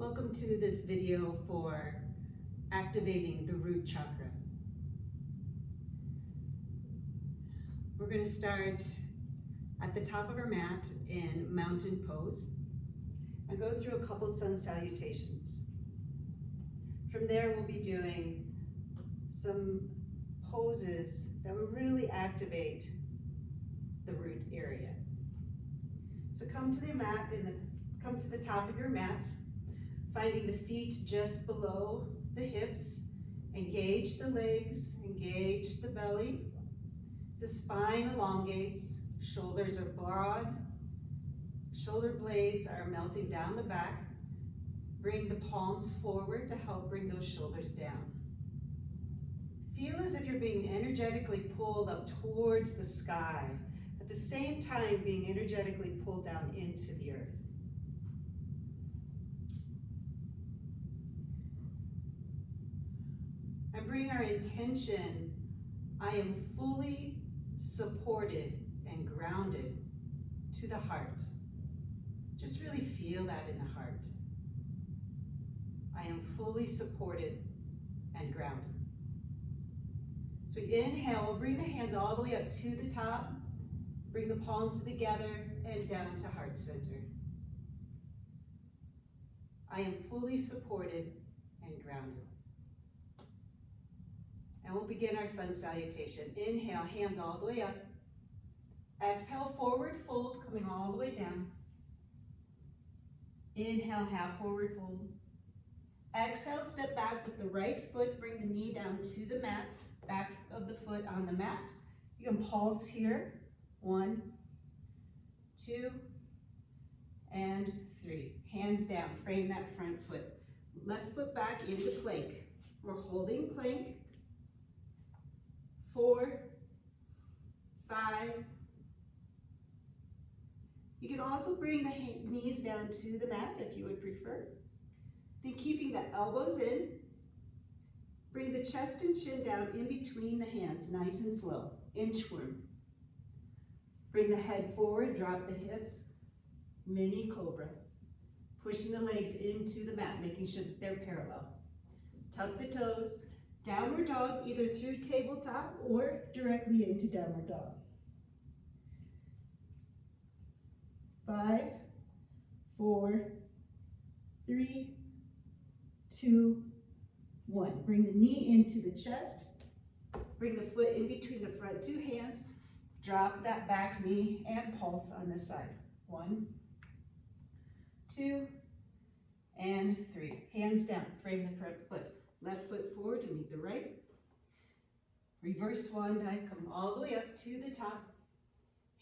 Welcome to this video for activating the root chakra. We're going to start at the top of our mat in mountain pose and go through a couple sun salutations. From there, we'll be doing some poses that will really activate the root area. So come to the mat, come to the top of your mat, finding the feet just below the hips. Engage the legs, engage the belly. The spine elongates, shoulders are broad, shoulder blades are melting down the back. Bring the palms forward to help bring those shoulders down. Feel as if you're being energetically pulled up towards the sky, at the same time being energetically pulled down into the earth. And bring our intention, I am fully supported and grounded, to the heart. Just really feel that in the heart. I am fully supported and grounded. So we inhale, bring the hands all the way up to the top, bring the palms together and down to heart center. I am fully supported and grounded. And we'll begin our sun salutation. Inhale, hands all the way up. Exhale, forward fold, coming all the way down. Inhale, half forward fold. Exhale, step back with the right foot, bring the knee down to the mat, back of the foot on the mat. You can pulse here. 1, 2, and 3. Hands down, frame that front foot. Left foot back into plank. We're holding plank. 4, 5. You can also bring the knees down to the mat if you would prefer. Then keeping the elbows in, bring the chest and chin down in between the hands, nice and slow, inchworm. Bring the head forward, drop the hips, mini cobra. Pushing the legs into the mat, making sure that they're parallel. Tuck the toes. Downward dog, either through tabletop or directly into downward dog. 5, 4, 3, 2, 1. Bring the knee into the chest. Bring the foot in between the front two hands. Drop that back knee and pulse on this side. 1, 2, and 3. Hands down, frame the front foot. Left foot forward to meet the right. Reverse swan dive, come all the way up to the top.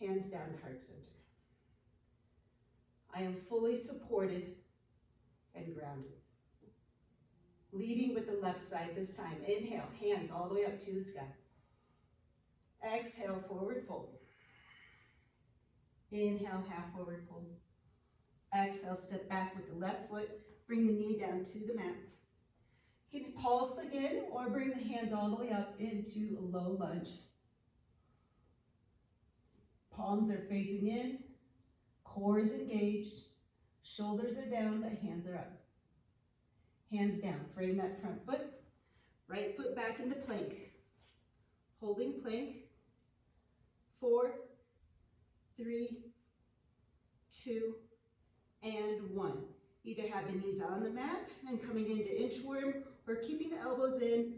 Hands down to heart center. I am fully supported and grounded. Leading with the left side this time. Inhale, hands all the way up to the sky. Exhale, forward fold. Inhale, half forward fold. Exhale, step back with the left foot. Bring the knee down to the mat. You can pulse again or bring the hands all the way up into a low lunge. Palms are facing in, core is engaged, shoulders are down, but hands are up. Hands down, frame that front foot, right foot back into plank. Holding plank. 4, 3, 2, and 1. Either have the knees on the mat and coming into inchworm, or keeping the elbows in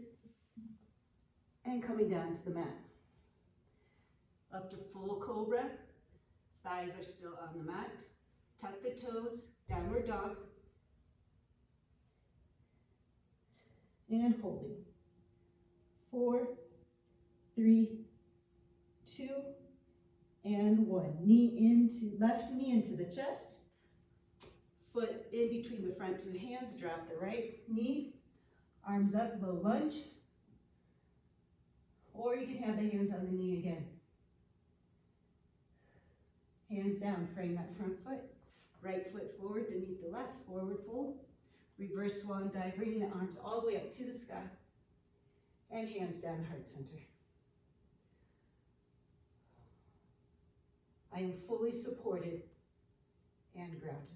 and coming down to the mat. Up to full cobra. Thighs are still on the mat. Tuck the toes, downward dog. And holding. 4, 3, 2, and 1. Left knee into the chest. Foot in between the front two hands, drop the right knee, arms up, low lunge. Or you can have the hands on the knee again. Hands down, frame that front foot. Right foot forward to meet the left, forward fold. Reverse swan dive, bringing the arms all the way up to the sky. And hands down, heart center. I am fully supported and grounded.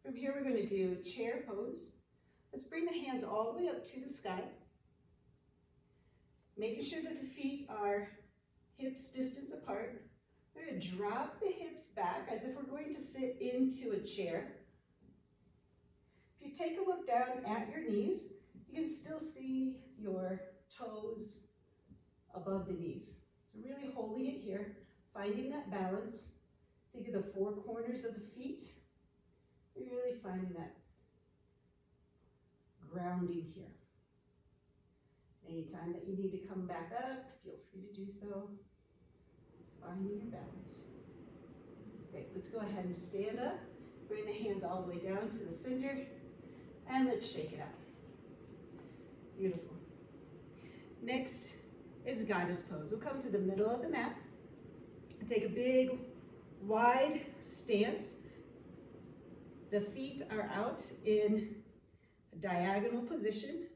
From here, we're going to do chair pose. Let's bring the hands all the way up to the sky. Making sure that the feet are hips distance apart. We're going to drop the hips back as if we're going to sit into a chair. If you take a look down at your knees, you can still see your toes above the knees. So really holding it here, finding that balance. Think of the four corners of the feet. You're really finding that grounding here. Anytime that you need to come back up, feel free to do so. It's finding your balance. Great, let's go ahead and stand up. Bring the hands all the way down to the center, and let's shake it out. Beautiful. Next is goddess pose. We'll come to the middle of the mat and take a big, wide stance. The feet are out in a diagonal position.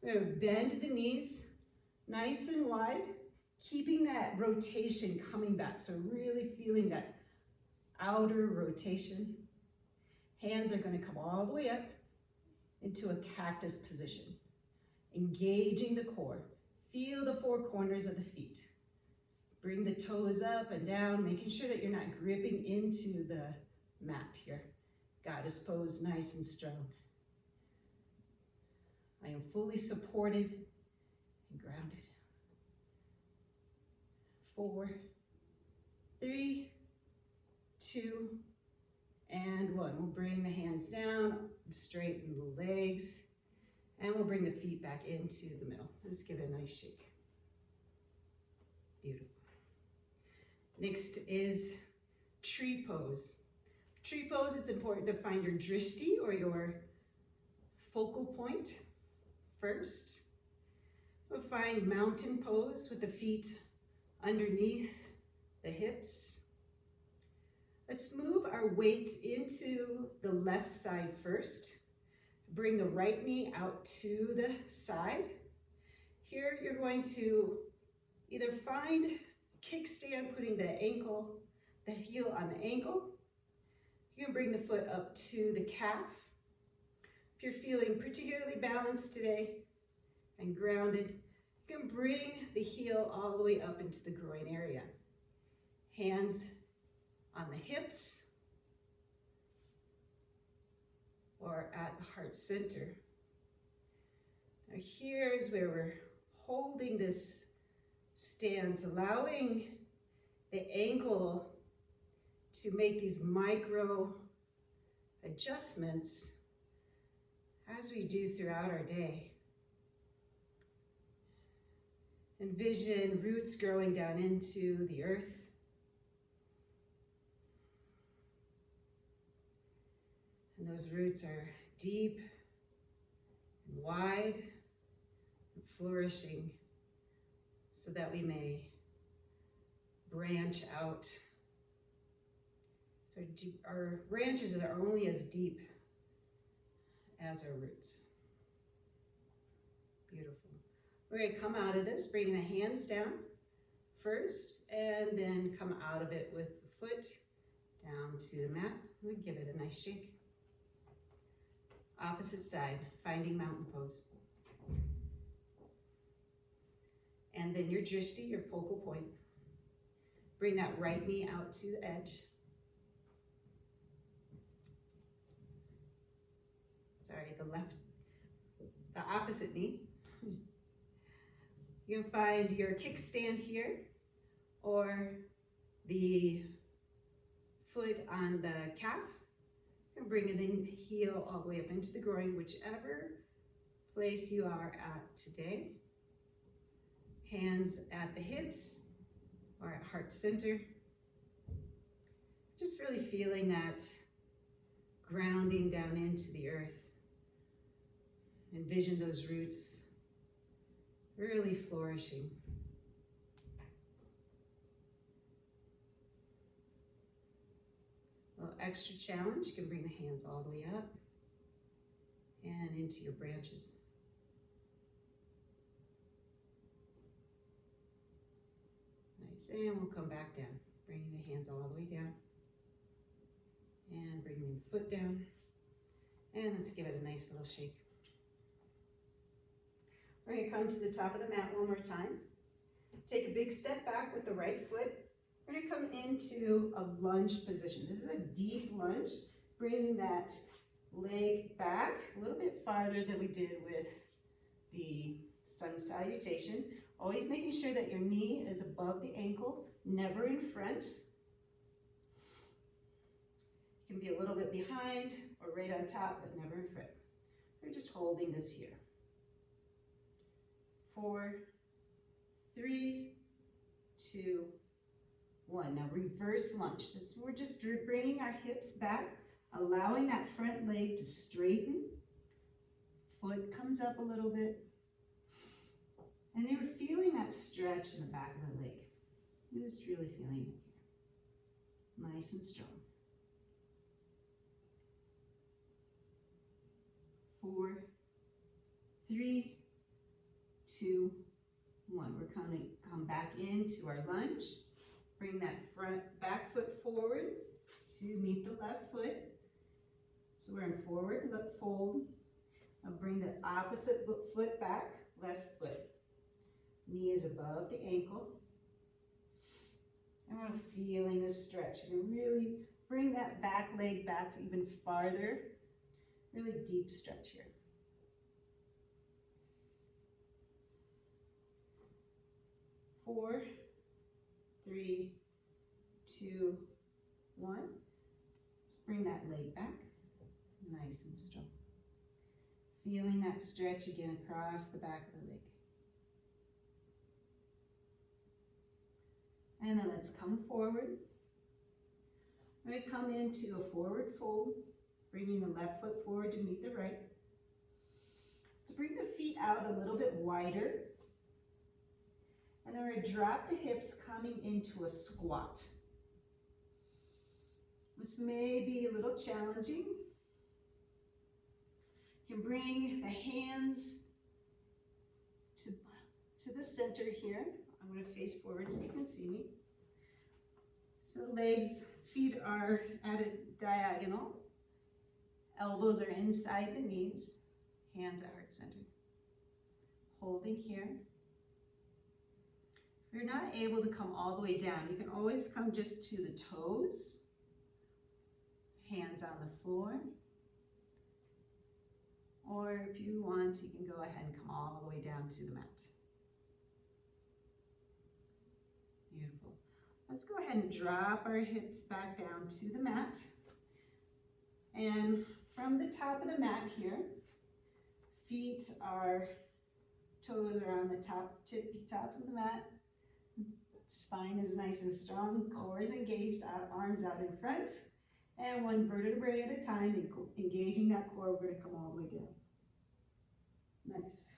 We're going to bend the knees nice and wide, keeping that rotation coming back. So really feeling that outer rotation. Hands are going to come all the way up into a cactus position, engaging the core. Feel the four corners of the feet. Bring the toes up and down, making sure that you're not gripping into the mat here. Goddess pose, nice and strong. I am fully supported and grounded. 4, 3, 2, and 1. We'll bring the hands down, straighten the legs, and we'll bring the feet back into the middle. Let's give it a nice shake. Beautiful. Next is tree pose. Tree pose, it's important to find your drishti or your focal point first. We'll find mountain pose with the feet underneath the hips. Let's move our weight into the left side first. Bring the right knee out to the side. Here you're going to either find kickstand, putting the heel on the ankle. You can bring the foot up to the calf. If you're feeling particularly balanced today and grounded, you can bring the heel all the way up into the groin area. Hands on the hips or at the heart center. Now here's where we're holding this stance, allowing the ankle to make these micro adjustments as we do throughout our day. Envision roots growing down into the earth. And those roots are deep and wide and flourishing so that we may branch out. So our branches are only as deep as our roots. Beautiful. We're going to come out of this, bringing the hands down first, and then come out of it with the foot down to the mat. We'll give it a nice shake. Opposite side, finding mountain pose. And then your drishti, your focal point. Bring that right knee out to the edge. Sorry, the opposite knee. You can find your kickstand here, or the foot on the calf. And bring the heel all the way up into the groin, whichever place you are at today. Hands at the hips or at heart center. Just really feeling that grounding down into the earth. Envision those roots really flourishing. A little extra challenge, you can bring the hands all the way up and into your branches. Nice, and we'll come back down, bringing the hands all the way down And bring the foot down. And let's give it a nice little shake. We're going to come to the top of the mat one more time. Take a big step back with the right foot. We're going to come into a lunge position. This is a deep lunge, bringing that leg back a little bit farther than we did with the sun salutation. Always making sure that your knee is above the ankle, never in front. It can be a little bit behind or right on top, but never in front. We're just holding this here. 4, 3, 2, 1. Now reverse lunge. We're just bringing our hips back, allowing that front leg to straighten. Foot comes up a little bit. And you're feeling that stretch in the back of the leg. You're just really feeling it here. Nice and strong. 4, 3, 2, 1. We're going to come back into our lunge. Bring that back foot forward to meet the left foot. So we're in forward, left fold. Now bring the opposite foot back, left foot. Knee is above the ankle. And we're feeling the stretch. And really bring that back leg back even farther. Really deep stretch here. 4, 3, 2, 1. Let's bring that leg back, nice and strong. Feeling that stretch again across the back of the leg. And then let's come forward. We're going to come into a forward fold, bringing the left foot forward to meet the right. To bring the feet out a little bit wider. And then we're going to drop the hips coming into a squat. This may be a little challenging. You can bring the hands to the center here. I'm going to face forward so you can see me. So legs, feet are at a diagonal. Elbows are inside the knees. Hands at heart center. Holding here. If you're not able to come all the way down, you can always come just to the toes. Hands on the floor. Or if you want, you can go ahead and come all the way down to the mat. Beautiful. Let's go ahead and drop our hips back down to the mat. And from the top of the mat here, toes are on the tippy top of the mat. Spine is nice and strong, core is engaged, arms out in front. And one vertebrae at a time, engaging that core, we're going to come all the way down. Nice.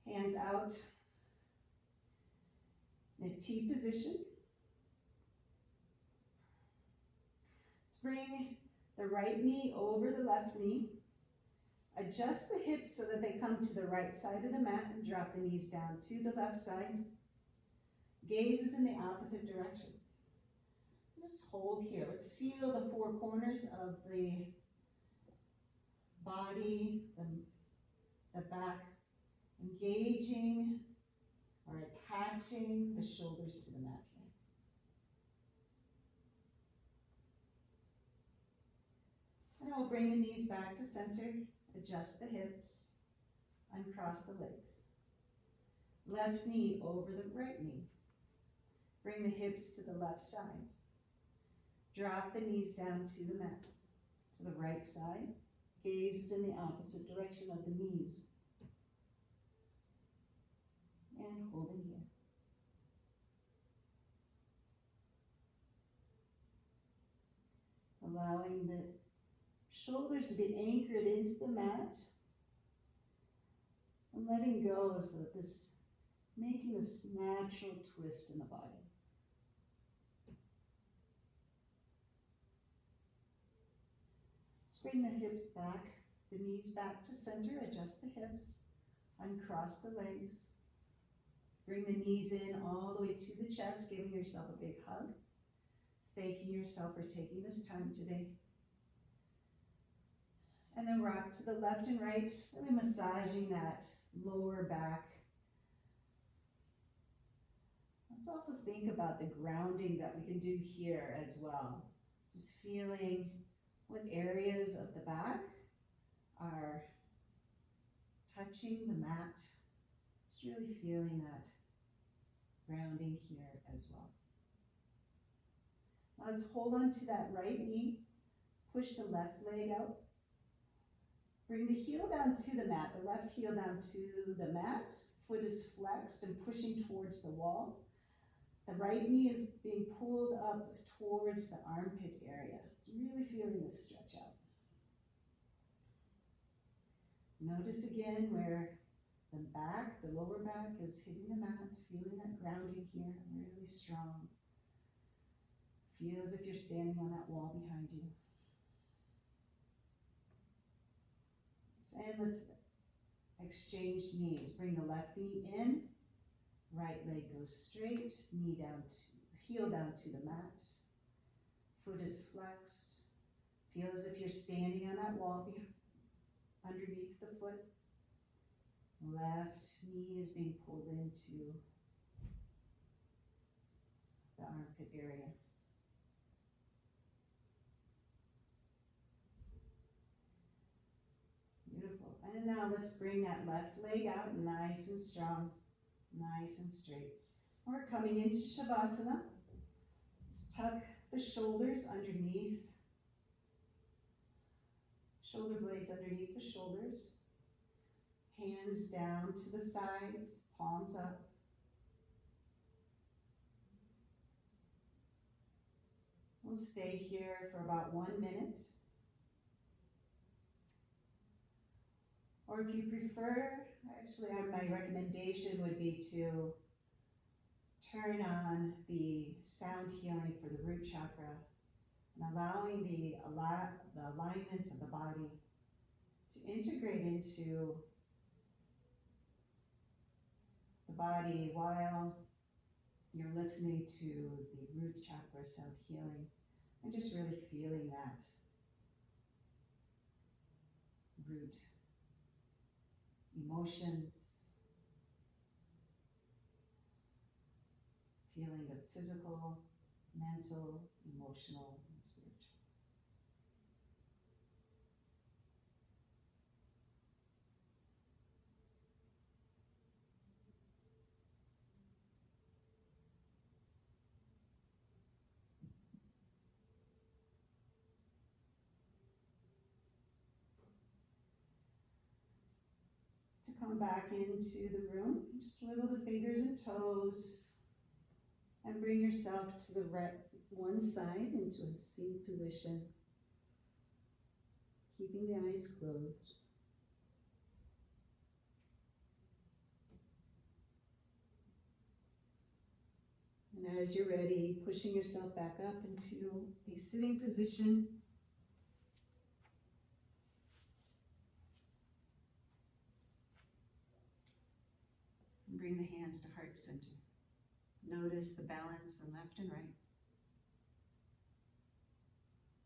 Hands out. In a T position. Let's bring the right knee over the left knee. Adjust the hips so that they come to the right side of the mat and drop the knees down to the left side. Gaze is in the opposite direction. Just hold here. Let's feel the four corners of the body, the back, engaging or attaching the shoulders to the mat here. And then we'll bring the knees back to center, adjust the hips, uncross the legs. Left knee over the right knee. Bring the hips to the left side. Drop the knees down to the mat. To the right side. Gaze is in the opposite direction of the knees. And holding here. Allowing the shoulders to be anchored into the mat. And letting go so that making this natural twist in the body. Let's bring the hips back, the knees back to center, adjust the hips, uncross the legs. Bring the knees in all the way to the chest, giving yourself a big hug. thanking yourself for taking this time today. And then rock to the left and right, really massaging that lower back. Let's also think about the grounding that we can do here as well. Just feeling what areas of the back are touching the mat. Just really feeling that grounding here as well. Now let's hold on to that right knee. Push the left leg out. Bring the heel down to the mat, the left heel down to the mat. Foot is flexed and pushing towards the wall. The right knee is being pulled up towards the armpit area. So really feeling this stretch out. Notice again where the back, the lower back is hitting the mat, feeling that grounding here, really strong. Feel as if you're standing on that wall behind you. And let's exchange knees. Bring the left knee in, right leg goes straight, knee down, heel down to the mat. Foot is flexed. Feel as if you're standing on that wall underneath the foot. Left knee is being pulled into the armpit area. Beautiful. And now let's bring that left leg out nice and strong, nice and straight. We're coming into Shavasana. Let's tuck the shoulders underneath, shoulder blades underneath the shoulders. Hands down to the sides, palms up. We'll stay here for about 1 minute. Or if you prefer, actually my recommendation would be to turn on the sound healing for the root chakra and allowing the alignment of the body to integrate into the body while you're listening to the root chakra sound healing and just really feeling that root emotions, feeling the physical, mental, emotional, and spiritual. Come back into the room, just wiggle the fingers and toes and bring yourself to the one side into a seat position, keeping the eyes closed. And as you're ready, pushing yourself back up into a sitting position. Bring the hands to heart center. Notice the balance in left and right.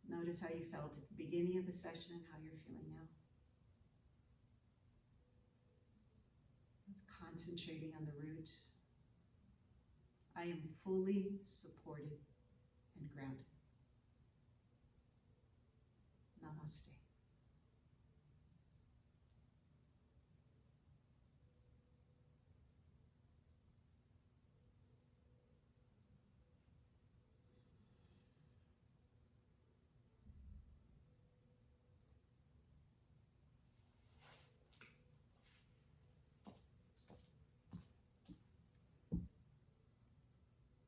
Notice how you felt at the beginning of the session and how you're feeling now. It's concentrating on the root. I am fully supported and grounded.